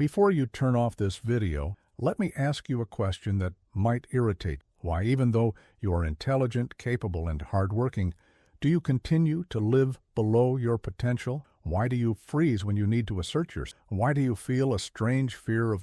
Before you turn off this video, let me ask you a question that might irritate. Why, even though you are intelligent, capable, and hardworking, do you continue to live below your potential? Why do you freeze when you need to assert yourself? Why do you feel a strange fear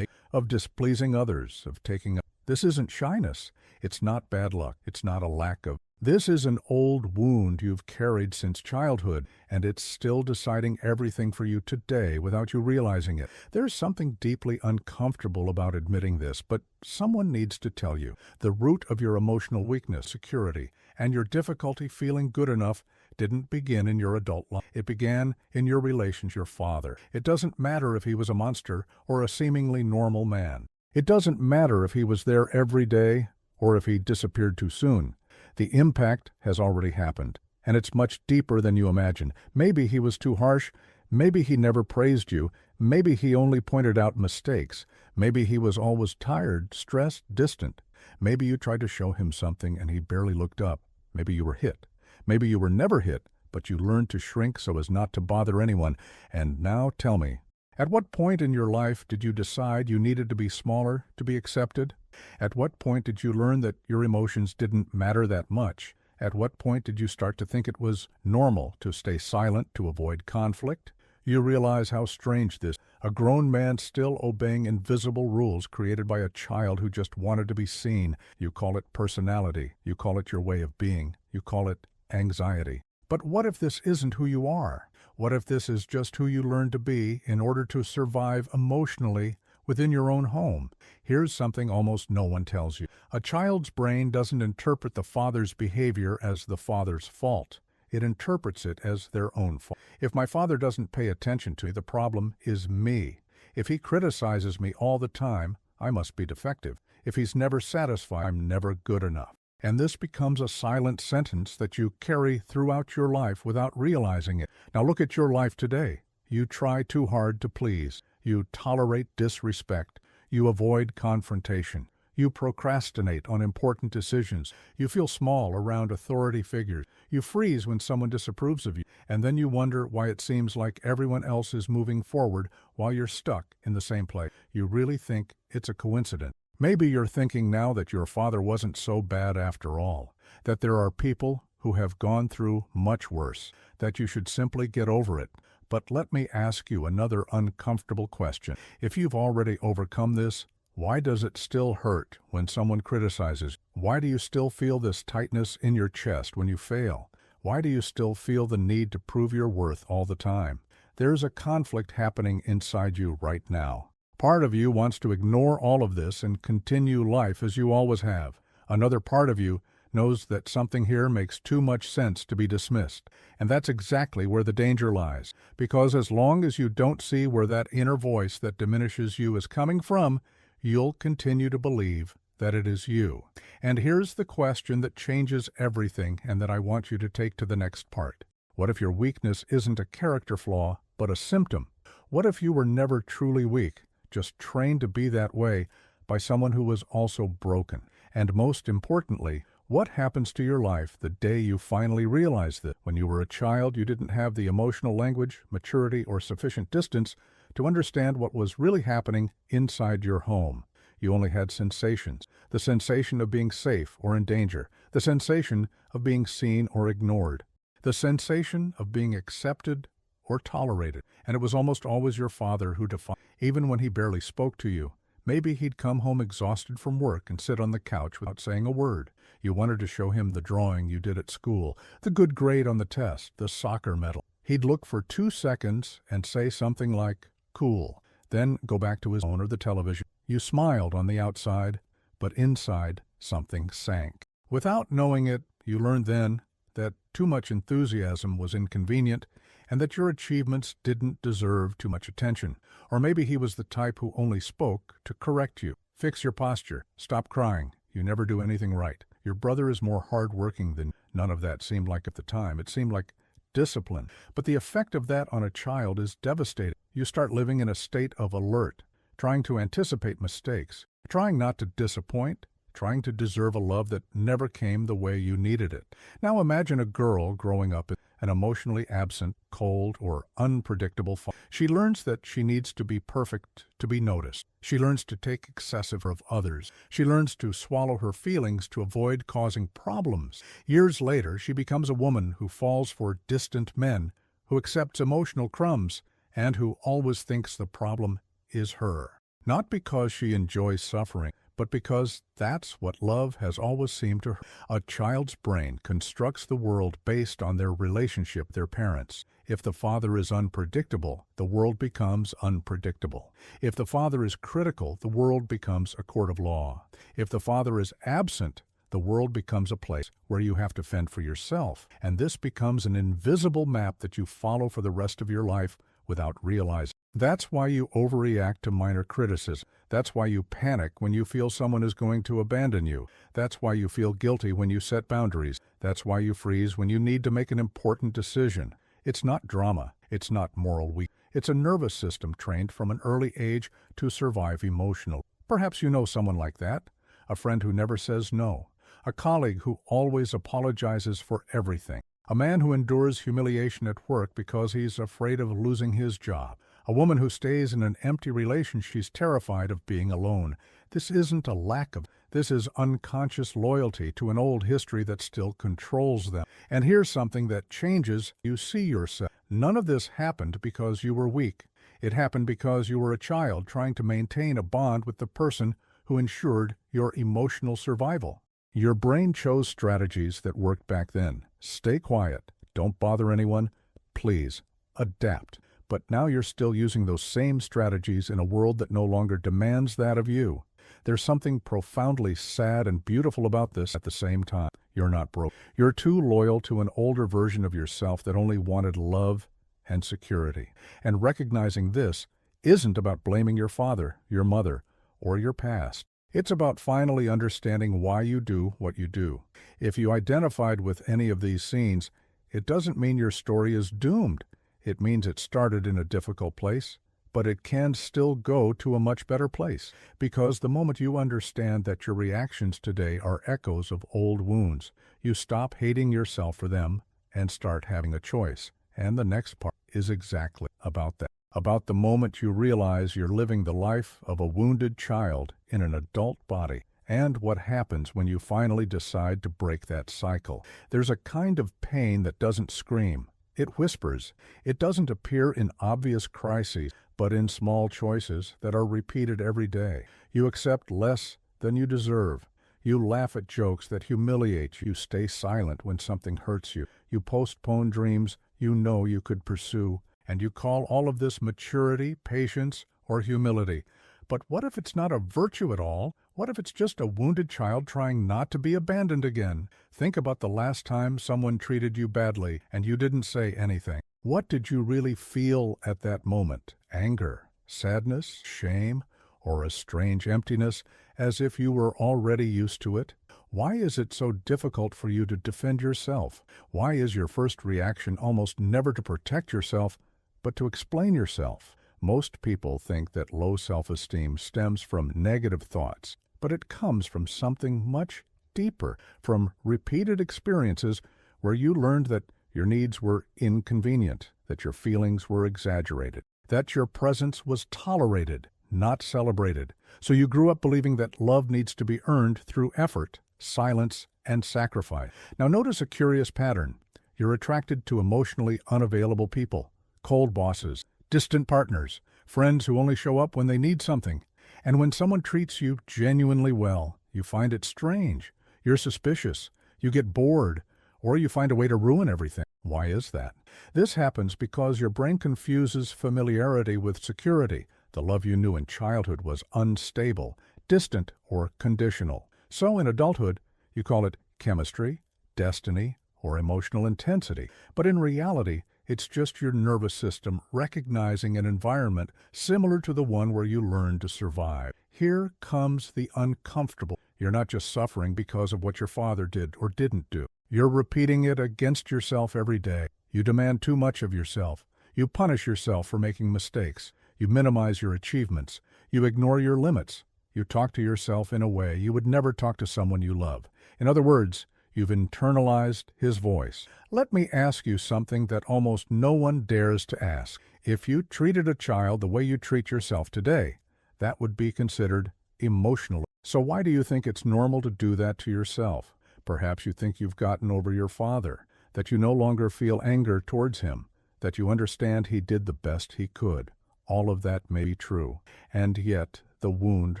of displeasing others, of taking up? This isn't shyness. It's not bad luck. It's not a lack of. This is an old wound you've carried since childhood, and it's still deciding everything for you today without you realizing it. There's something deeply uncomfortable about admitting this, but someone needs to tell you. The root of your emotional weakness, security, and your difficulty feeling good enough didn't begin in your adult life. It began in your relationship with your father. It doesn't matter if he was a monster or a seemingly normal man. It doesn't matter if he was there every day or if he disappeared too soon. The impact has already happened, and it's much deeper than you imagine. Maybe he was too harsh. Maybe he never praised you. Maybe he only pointed out mistakes. Maybe he was always tired, stressed, distant. Maybe you tried to show him something and he barely looked up. Maybe you were hit. Maybe you were never hit, but you learned to shrink so as not to bother anyone. And now tell me, at what point in your life did you decide you needed to be smaller to be accepted? At what point did you learn that your emotions didn't matter that much? At what point did you start to think it was normal to stay silent to avoid conflict? You realize how strange this is. A grown man still obeying invisible rules created by a child who just wanted to be seen. You call it personality. You call it your way of being. You call it anxiety. But what if this isn't who you are? What if this is just who you learned to be in order to survive emotionally within your own home? Here's something almost no one tells you. A child's brain doesn't interpret the father's behavior as the father's fault. It interprets it as their own fault. If my father doesn't pay attention to me, the problem is me. If he criticizes me all the time, I must be defective. If he's never satisfied, I'm never good enough. And this becomes a silent sentence that you carry throughout your life without realizing it. Now look at your life today. You try too hard to please. You tolerate disrespect. You avoid confrontation. You procrastinate on important decisions. You feel small around authority figures. You freeze when someone disapproves of you. And then you wonder why it seems like everyone else is moving forward while you're stuck in the same place. You really think it's a coincidence. Maybe you're thinking now that your father wasn't so bad after all, that there are people who have gone through much worse, that you should simply get over it. But let me ask you another uncomfortable question. If you've already overcome this, why does it still hurt when someone criticizes? Why do you still feel this tightness in your chest when you fail? Why do you still feel the need to prove your worth all the time? There's a conflict happening inside you right now. Part of you wants to ignore all of this and continue life as you always have. Another part of you knows that something here makes too much sense to be dismissed. And that's exactly where the danger lies. Because as long as you don't see where that inner voice that diminishes you is coming from, you'll continue to believe that it is you. And here's the question that changes everything and that I want you to take to the next part. What if your weakness isn't a character flaw, but a symptom? What if you were never truly weak, just trained to be that way by someone who was also broken? And most importantly, what happens to your life the day you finally realize that when you were a child you didn't have the emotional language, maturity, or sufficient distance to understand what was really happening inside your home? You only had sensations. The sensation of being safe or in danger. The sensation of being seen or ignored. The sensation of being accepted or tolerated. And it was almost always your father who defined. Even when he barely spoke to you. Maybe he'd come home exhausted from work and sit on the couch without saying a word. You wanted to show him the drawing you did at school, the good grade on the test, the soccer medal. He'd look for 2 seconds and say something like, "Cool," then go back to his phone or the television. You smiled on the outside, but inside something sank. Without knowing it, you learned then that too much enthusiasm was inconvenient and that your achievements didn't deserve too much attention. Or maybe he was the type who only spoke to correct you. Fix your posture. Stop crying. You never do anything right. Your brother is more hard-working than. None of that seemed like at the time. It seemed like discipline. But the effect of that on a child is devastating. You start living in a state of alert, trying to anticipate mistakes, trying not to disappoint, trying to deserve a love that never came the way you needed it. Now imagine a girl growing up. an emotionally absent, cold, or unpredictable father. She learns that she needs to be perfect to be noticed. She learns to take excessive of others. She learns to swallow her feelings to avoid causing problems. Years later, she becomes a woman who falls for distant men, who accepts emotional crumbs, and who always thinks the problem is her. Not because she enjoys suffering, but because that's what love has always seemed to her. A child's brain constructs the world based on their relationship with their parents. If the father is unpredictable, the world becomes unpredictable. If the father is critical, the world becomes a court of law. If the father is absent, the world becomes a place where you have to fend for yourself, and this becomes an invisible map that you follow for the rest of your life without realizing. That's why you overreact to minor criticism. That's why you panic when you feel someone is going to abandon you. That's why you feel guilty when you set boundaries. That's why you freeze when you need to make an important decision. It's not drama. It's not moral weakness. It's a nervous system trained from an early age to survive emotionally. Perhaps you know someone like that. A friend who never says no. A colleague who always apologizes for everything. A man who endures humiliation at work because he's afraid of losing his job. A woman who stays in an empty relationship. She's terrified of being alone. This isn't a lack of. This is unconscious loyalty to an old history that still controls them. And here's something that changes. You see yourself. None of this happened because you were weak. It happened because you were a child trying to maintain a bond with the person who ensured your emotional survival. Your brain chose strategies that worked back then. Stay quiet. Don't bother anyone. Please, adapt. But now you're still using those same strategies in a world that no longer demands that of you. There's something profoundly sad and beautiful about this at the same time. You're not broke. You're too loyal to an older version of yourself that only wanted love and security. And recognizing this isn't about blaming your father, your mother, or your past. It's about finally understanding why you do what you do. If you identified with any of these scenes, it doesn't mean your story is doomed. It means it started in a difficult place, but it can still go to a much better place. Because the moment you understand that your reactions today are echoes of old wounds, you stop hating yourself for them and start having a choice. And the next part is exactly about that. About the moment you realize you're living the life of a wounded child in an adult body, and what happens when you finally decide to break that cycle. There's a kind of pain that doesn't scream. It whispers. It doesn't appear in obvious crises, but in small choices that are repeated every day. You accept less than you deserve. You laugh at jokes that humiliate you. You stay silent when something hurts you. You postpone dreams you know you could pursue. And you call all of this maturity, patience, or humility. But what if it's not a virtue at all? What if it's just a wounded child trying not to be abandoned again? Think about the last time someone treated you badly and you didn't say anything. What did you really feel at that moment? Anger, sadness, shame, or a strange emptiness, as if you were already used to it? Why is it so difficult for you to defend yourself? Why is your first reaction almost never to protect yourself, but to explain yourself? Most people think that low self-esteem stems from negative thoughts, but it comes from something much deeper, from repeated experiences where you learned that your needs were inconvenient, that your feelings were exaggerated, that your presence was tolerated, not celebrated. So you grew up believing that love needs to be earned through effort, silence, and sacrifice. Now notice a curious pattern. You're attracted to emotionally unavailable people. Cold bosses, distant partners, friends who only show up when they need something. And when someone treats you genuinely well, you find it strange. You're suspicious. You get bored, or you find a way to ruin everything. Why is that? This happens because your brain confuses familiarity with security. The love you knew in childhood was unstable, distant, or conditional. So in adulthood, you call it chemistry, destiny, or emotional intensity. But in reality, it's just your nervous system recognizing an environment similar to the one where you learned to survive. Here comes the uncomfortable. You're not just suffering because of what your father did or didn't do. You're repeating it against yourself every day. You demand too much of yourself. You punish yourself for making mistakes. You minimize your achievements. You ignore your limits. You talk to yourself in a way you would never talk to someone you love. In other words, You've internalized his voice. Let me ask you something that almost no one dares to ask. If you treated a child the way you treat yourself today, that would be considered emotional. So why do you think it's normal to do that to yourself? Perhaps you think you've gotten over your father, that you no longer feel anger towards him, that you understand he did the best he could. All of that may be true, and yet the wound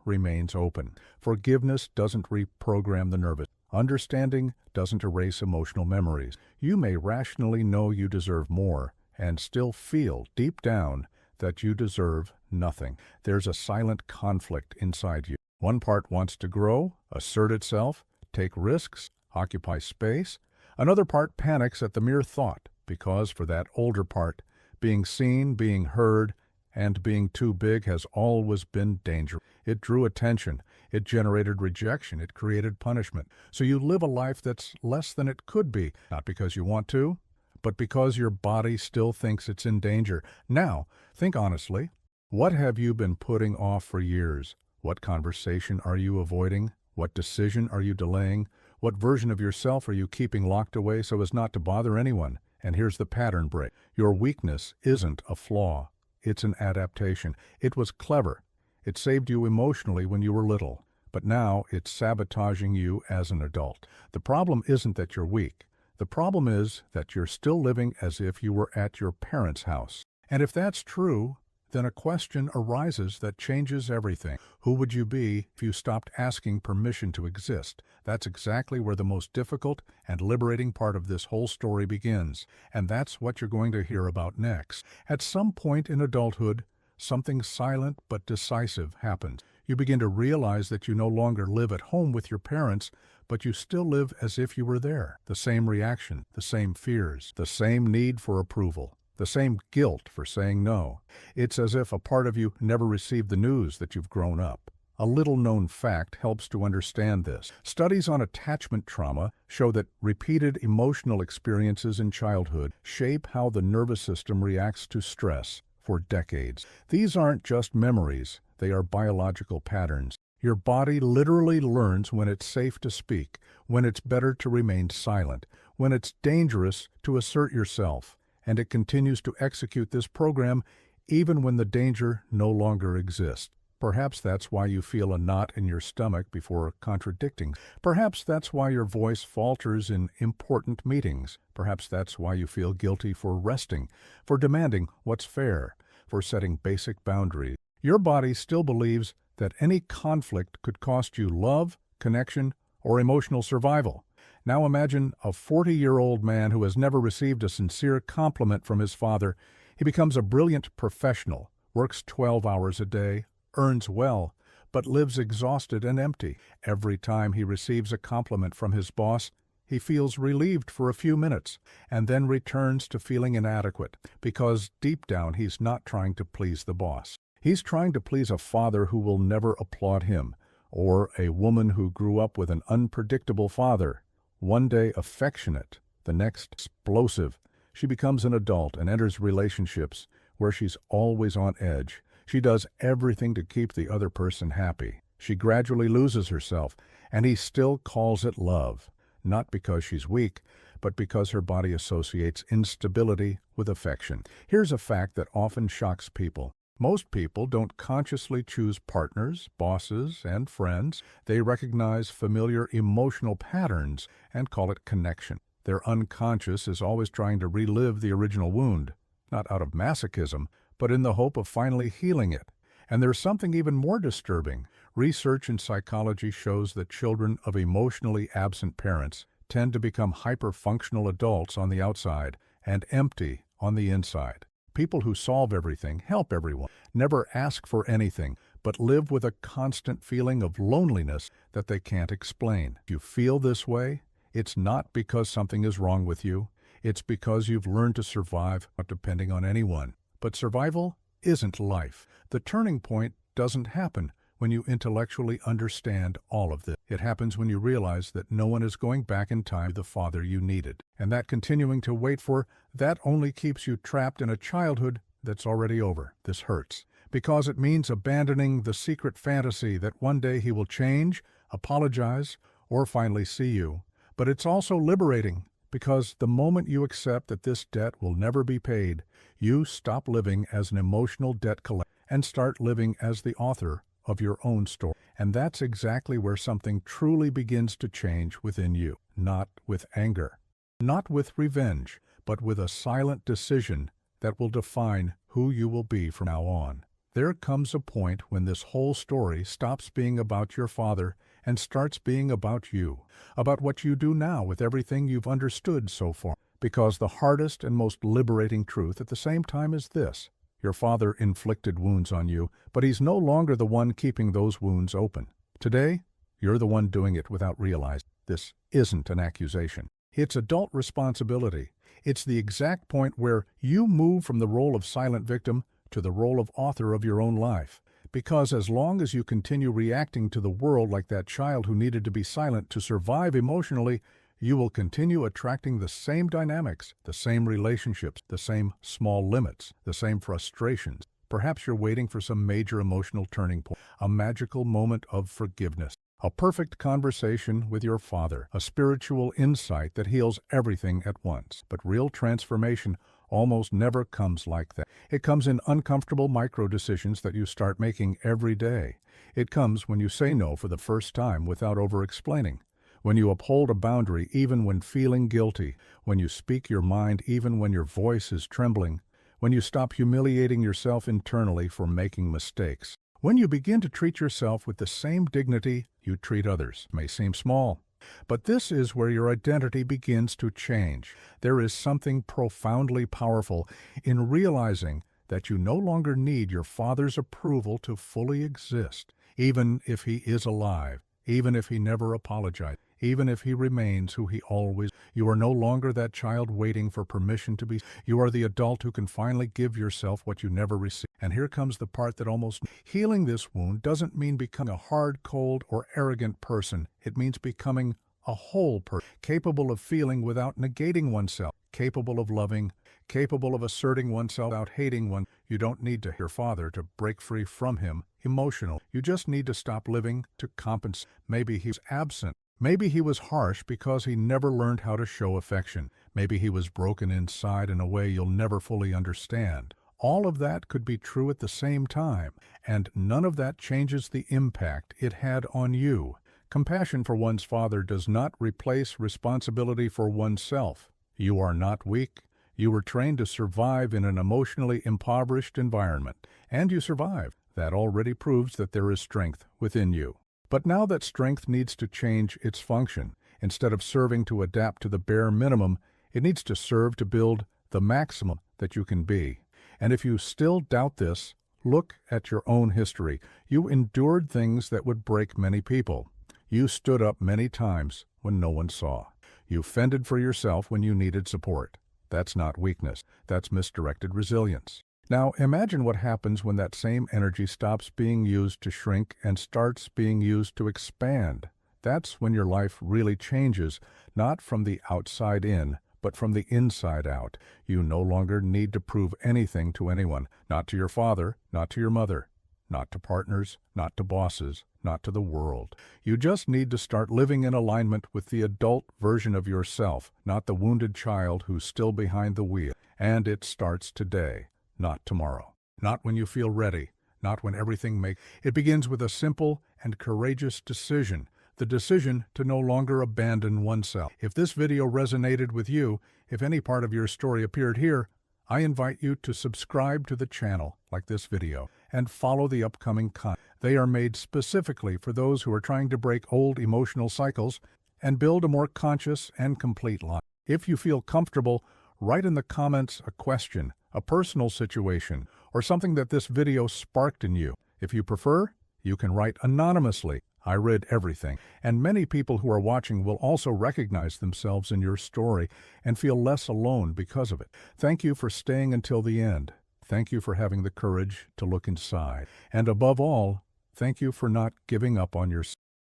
remains open. Forgiveness doesn't reprogram the nervous. Understanding doesn't erase emotional memories. You may rationally know you deserve more and still feel deep down that you deserve nothing. There's a silent conflict inside you. One part wants to grow, assert itself, take risks, occupy space. Another part panics at the mere thought, because for that older part, being seen, being heard, and being too big has always been dangerous. It drew attention, it generated rejection, it created punishment. So you live a life that's less than it could be, not because you want to, but because your body still thinks it's in danger. Now, think honestly. What have you been putting off for years? What conversation are you avoiding? What decision are you delaying? What version of yourself are you keeping locked away so as not to bother anyone? And here's the pattern break. Your weakness isn't a flaw. It's an adaptation. It was clever. It saved you emotionally when you were little, but now it's sabotaging you as an adult. The problem isn't that you're weak. The problem is that you're still living as if you were at your parents' house. And if that's true, then a question arises that changes everything. Who would you be if you stopped asking permission to exist? That's exactly where the most difficult and liberating part of this whole story begins. And that's what you're going to hear about next. At some point in adulthood, something silent but decisive happens. You begin to realize that you no longer live at home with your parents, but you still live as if you were there. The same reaction, the same fears, the same need for approval, the same guilt for saying no. It's as if a part of you never received the news that you've grown up. A little-known fact helps to understand this. Studies on attachment trauma show that repeated emotional experiences in childhood shape how the nervous system reacts to stress for decades. These aren't just memories, they are biological patterns. Your body literally learns when it's safe to speak, when it's better to remain silent, when it's dangerous to assert yourself, and it continues to execute this program even when the danger no longer exists. Perhaps that's why you feel a knot in your stomach before contradicting. Perhaps that's why your voice falters in important meetings. Perhaps that's why you feel guilty for resting, for demanding what's fair, for setting basic boundaries. Your body still believes that any conflict could cost you love, connection, or emotional survival. Now imagine a 40-year-old man who has never received a sincere compliment from his father. He becomes a brilliant professional, works 12 hours a day, earns well, but lives exhausted and empty. Every time he receives a compliment from his boss, he feels relieved for a few minutes and then returns to feeling inadequate because deep down he's not trying to please the boss. He's trying to please a father who will never applaud him, or a woman who grew up with an unpredictable father. One day affectionate, the next explosive. She becomes an adult and enters relationships where she's always on edge. She does everything to keep the other person happy. She gradually loses herself, and he still calls it love. Not because she's weak, but because her body associates instability with affection. Here's a fact that often shocks people. Most people don't consciously choose partners, bosses, and friends. They recognize familiar emotional patterns and call it connection. Their unconscious is always trying to relive the original wound, not out of masochism, but in the hope of finally healing it. And there's something even more disturbing. Research in psychology shows that children of emotionally absent parents tend to become hyper-functional adults on the outside and empty on the inside. People who solve everything, help everyone, never ask for anything, but live with a constant feeling of loneliness that they can't explain. If you feel this way, it's not because something is wrong with you. It's because you've learned to survive not depending on anyone. But survival isn't life. The turning point doesn't happen when you intellectually understand all of this. It happens when you realize that no one is going back in time to the father you needed. And that continuing to wait for, that only keeps you trapped in a childhood that's already over. This hurts, because it means abandoning the secret fantasy that one day he will change, apologize, or finally see you. But it's also liberating, because the moment you accept that this debt will never be paid, you stop living as an emotional debt collector and start living as the author of your own story. And that's exactly where something truly begins to change within you. Not with anger, not with revenge, but with a silent decision that will define who you will be from now on. There comes a point when this whole story stops being about your father and starts being about you, about what you do now with everything you've understood so far. Because the hardest and most liberating truth at the same time is this: your father inflicted wounds on you, but he's no longer the one keeping those wounds open. Today, you're the one doing it without realizing. This isn't an accusation. It's adult responsibility. It's the exact point where you move from the role of silent victim to the role of author of your own life. Because as long as you continue reacting to the world like that child who needed to be silent to survive emotionally, you will continue attracting the same dynamics, the same relationships, the same small limits, the same frustrations. Perhaps you're waiting for some major emotional turning point, a magical moment of forgiveness, a perfect conversation with your father, a spiritual insight that heals everything at once. But real transformation almost never comes like that. It comes in uncomfortable micro-decisions that you start making every day. It comes when you say no for the first time without over-explaining, when you uphold a boundary even when feeling guilty, when you speak your mind even when your voice is trembling, when you stop humiliating yourself internally for making mistakes, when you begin to treat yourself with the same dignity you treat others. It may seem small, but this is where your identity begins to change. There is something profoundly powerful in realizing that you no longer need your father's approval to fully exist, even if he is alive, even if he never apologized, even if he remains who he always. You are no longer that child waiting for permission to be. You are the adult who can finally give yourself what you never received. And here comes the part that almost. Healing this wound doesn't mean becoming a hard, cold, or arrogant person. It means becoming a whole person, capable of feeling without negating oneself, capable of loving, capable of asserting oneself without hating one. You don't need to your father to break free from him emotional. You just need to stop living to compensate. Maybe he was absent. Maybe he was harsh because he never learned how to show affection. Maybe he was broken inside in a way you'll never fully understand. All of that could be true at the same time, and none of that changes the impact it had on you. Compassion for one's father does not replace responsibility for oneself. You are not weak. You were trained to survive in an emotionally impoverished environment, and you survived. That already proves that there is strength within you. But now that strength needs to change its function. Instead of serving to adapt to the bare minimum, it needs to serve to build the maximum that you can be. And if you still doubt this, look at your own history. You endured things that would break many people. You stood up many times when no one saw. You fended for yourself when you needed support. That's not weakness. That's misdirected resilience. Now imagine what happens when that same energy stops being used to shrink and starts being used to expand. That's when your life really changes, not from the outside in, but from the inside out. You no longer need to prove anything to anyone, not to your father, not to your mother, not to partners, not to bosses, not to the world. You just need to start living in alignment with the adult version of yourself, not the wounded child who's still behind the wheel. And it starts today. Not tomorrow, not when you feel ready, not when everything makes. It begins with a simple and courageous decision, the decision to no longer abandon oneself. If this video resonated with you, if any part of your story appeared here, I invite you to subscribe to the channel like this video and follow the upcoming content. They are made specifically for those who are trying to break old emotional cycles and build a more conscious and complete life. If you feel comfortable, write in the comments a question, a personal situation, or something that this video sparked in you. If you prefer, you can write anonymously. I read everything, and many people who are watching will also recognize themselves in your story and feel less alone because of it. Thank you for staying until the end. Thank you for having the courage to look inside. And above all, thank you for not giving up on yourself.